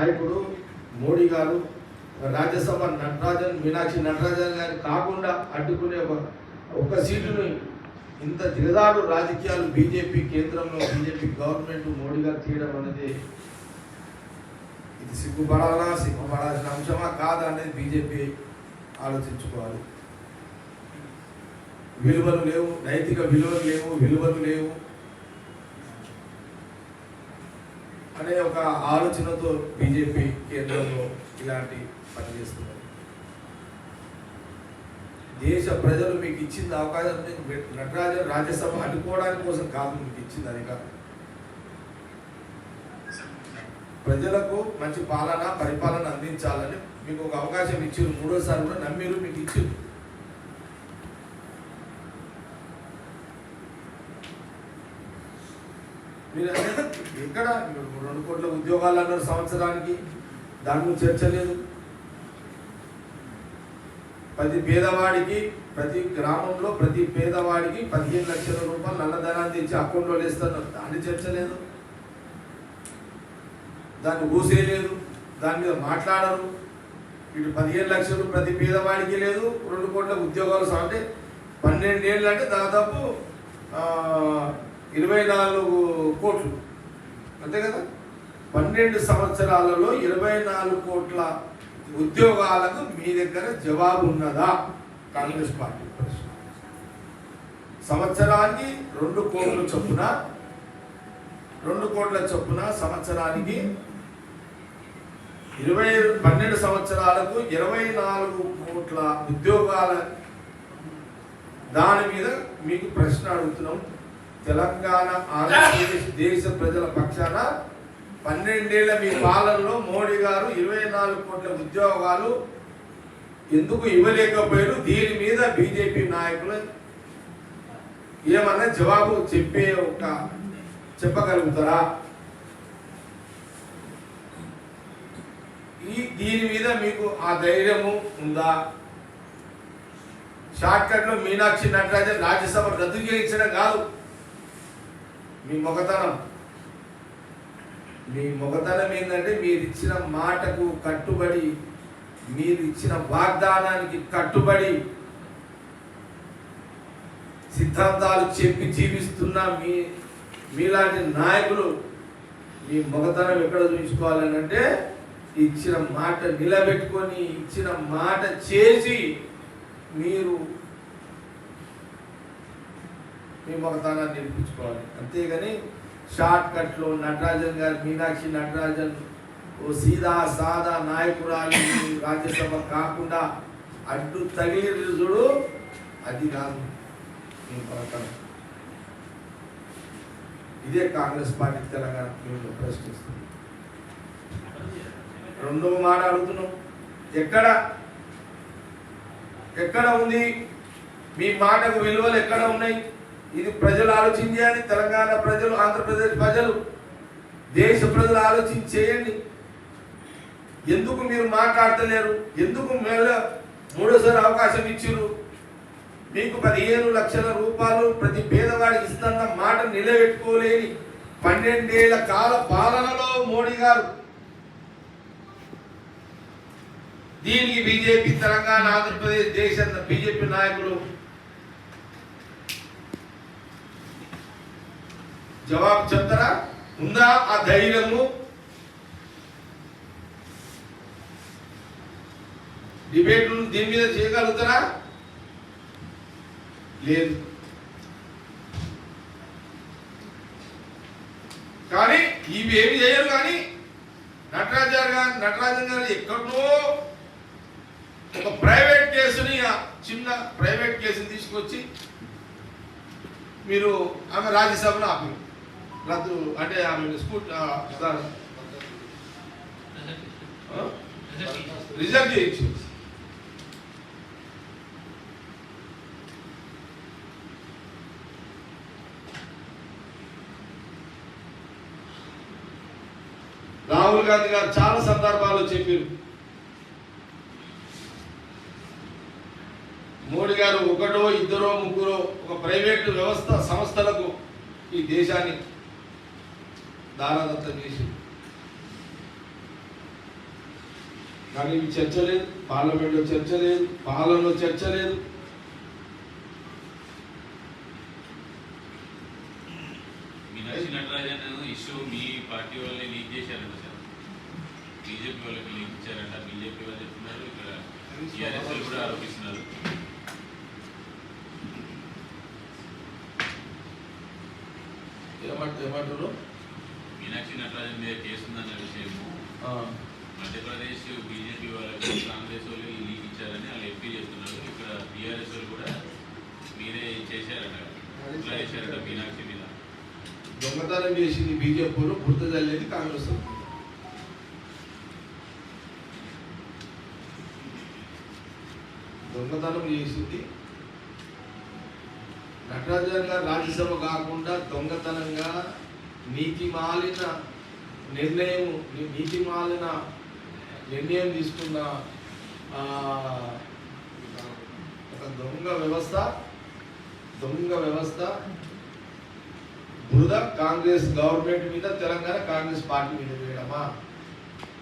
నాయకుడు మోడీ గారు రాజ్యసభ మీనాక్షి నటరాజన్ గారి కాకుండా అడ్డుకునే ఒక సీటుని ఇంత దిగజాడు రాజకీయాలు బీజేపీ కేంద్రంలో బీజేపీ గవర్నమెంట్ మోడీ గారు తీయడం అనేది ఇది సిగ్గుపడాల్సిన అంశమా కాదా అనేది బీజేపీ ఆలోచించుకోవాలి. విలువలు లేవు, నైతిక విలువలు లేవు అనే ఒక ఆలోచనతో బీజేపీ కేంద్రంలో ఇలాంటి పని చేస్తున్నారు. దేశ ప్రజలు మీకు ఇచ్చింది అవకాశం, నటరాజన్ రాజ్యసభ అడ్డుకోవడానికి కోసం కాదు మీకు ఇచ్చింది అధికారం. ప్రజలకు మంచి పరిపాలన అందించాలని మీకు ఒక అవకాశం ఇచ్చారు. మూడోసారి కూడా నమ్మిరు, మీకు ఇచ్చారు. మీరు ఎక్కడ 2 కోట్ల ఉద్యోగాలు అన్నారు సంవత్సరానికి, దాని గురించి చర్చ లేదు. ప్రతి గ్రామంలో ప్రతి పేదవాడికి 15 లక్షల రూపాయలు నల్లధనాన్ని తెచ్చి అకౌంట్లో వేస్తున్నారు, దాన్ని చర్చ లేదు. దాన్ని ఊసేయలేదు, దాని మీద మాట్లాడరు. ఇటు 15 లక్షలు ప్రతి పేదవాడికి లేదు, 2 కోట్ల ఉద్యోగాలు అంటే 12 ఏళ్ళు అంటే దాదాపు 24 కోట్లు అంతే కదా. 12 సంవత్సరాలలో 24 కోట్ల ఉద్యోగాలకు మీ దగ్గర జవాబు ఉన్నదా? కాంగ్రెస్ పార్టీ సంవత్సరానికి 2 కోట్ల చొప్పున సంవత్సరానికి 12 సంవత్సరాలకు 24 కోట్ల ఉద్యోగాల దాని మీద మీకు ప్రశ్న అడుగుతున్నాం. తెలంగాణ ఆంధ్రప్రదేశ్ దేశ ప్రజల పక్షాన 12 ఏళ్ల మీ పాలనలో మోడీ గారు 24 కోట్ల ఉద్యోగాలు ఎందుకు ఇవ్వలేకపోయారు? దీని మీద బీజేపీ నాయకులు ఏమన్నా జవాబు చెప్పగలుగుతారా? దీని మీద మీకు ఆ ధైర్యము ఉందా? షార్ట్ కట్ లో మీనాక్షి నటరాజన్ రాజ్యసభ రద్దు చేయించడం కాదు మీ మొగతనం ఏంటంటే మీరు ఇచ్చిన మాటకు కట్టుబడి, మీరు ఇచ్చిన వాగ్దానానికి కట్టుబడి సిద్ధాంతాలు చెప్పి జీవిస్తున్న మీలాంటి నాయకులు మీ మొగతనం ఎక్కడ చూపించుకోవాలని అంటే ఇచ్చిన మాట నిలబెట్టుకొని, ఇచ్చిన మాట చేసి మీరు మీ మొగతనాన్ని నిరూపించుకోవాలి. అంతేగాని షార్ట్ కట్లో నటరాజన్ గారు, మీనాక్షి నటరాజన్ ఓ సీదా సాదా నాయకురాలు రాజ్యసభ కాకుండా అడ్డు తగిలి చూడు, అది కాదు మీ మొగతనం. ఇదే కాంగ్రెస్ పార్టీ తెలంగాణ మేము ప్రశ్నిస్తుంది. రెండవ మాట అడుగుతున్నాం, ఎక్కడ ఉంది మీ మాటకు విలువలు? ఎక్కడ ఉన్నాయి? ఇది ప్రజలు ఆలోచించేయాలి. తెలంగాణ ప్రజలు, ఆంధ్రప్రదేశ్ ప్రజలు, దేశ ప్రజలు ఆలోచించేయండి. ఎందుకు మీరు మాట్లాడతలేరు? ఎందుకు మూడోసారి అవకాశం ఇచ్చిరు? మీకు 15 లక్షల రూపాయలు ప్రతి పేదవాడికి ఇస్తున్న మాట నిలబెట్టుకోలేని 12 ఏళ్ల కాల పాలనలో మోడీ గారు, దీనికి బీజేపీ తెలంగాణ ఆంధ్రప్రదేశ్ దేశ బీజేపీ నాయకులు జవాబు చెప్తారా? ఉందా ఆ ధైర్యము? డిబేట్లు దీని మీద చేయగలుగుతారా? లేదు. కానీ ఇవి ఏమి చేయరు. కానీ నటరాజన్ గారు ఎక్కడో ఒక ప్రైవేట్ కేసుని, చిన్న ప్రైవేట్ కేసుని తీసుకొచ్చి మీరు ఆమె రాజ్యసభలో ఆపి రద్దు అంటే ఆమె రిజర్వ్ చేయొచ్చు. రాహుల్ గాంధీ గారు చాలా సందర్భాల్లో చెప్పారు, మోడీ గారు 1, 2, 3 ఒక ప్రైవేటు సంస్థలకు ఈ దేశాన్ని దారాదత్తం చేసి కానీ చర్చ లేదు, పార్లమెంట్లో చర్చ లేదు, పాలనలో చర్చ లేదు. మీనాక్షి నటరాజన్ ఇష్యూ మీ పార్టీ వాళ్ళే లీక్ చేశారంట సార్, బీజేపీ వాళ్ళకి లీక్ ఇచ్చారంట. బీజేపీ వాళ్ళు చెప్తున్నారు, ఇక్కడ టీఆర్ఎస్ కూడా ఆరోపిస్తున్నారు. ఏమంటారు? మీనాక్షి నటరాజన్ మీద కేసు ఉందన్న విషయము మధ్యప్రదేశ్ బీజేపీ వాళ్ళకి కాంగ్రెస్ వాళ్ళు లీక్ ఇచ్చారని వాళ్ళు ఎంపీ చెప్తున్నారు. ఇక్కడ టీఆర్ఎస్ వాళ్ళు కూడా మీరే చేశారట, ఇట్లా చేశారట మీనాక్షి మీద. దొంగతనం చేసింది బీజేపీ, గుర్తు తల్లేది కాంగ్రెస్. దొంగతనం చేసింది నటరాజన్ గారు. రాజ్యసభ కాకుండా దొంగతనంగా నీతిమాలిన నిర్ణయం తీసుకున్న ఒక దొంగ వ్యవస్థ బురద కాంగ్రెస్ గవర్నమెంట్ మీద, తెలంగాణ కాంగ్రెస్ పార్టీ మీద వేయడమా?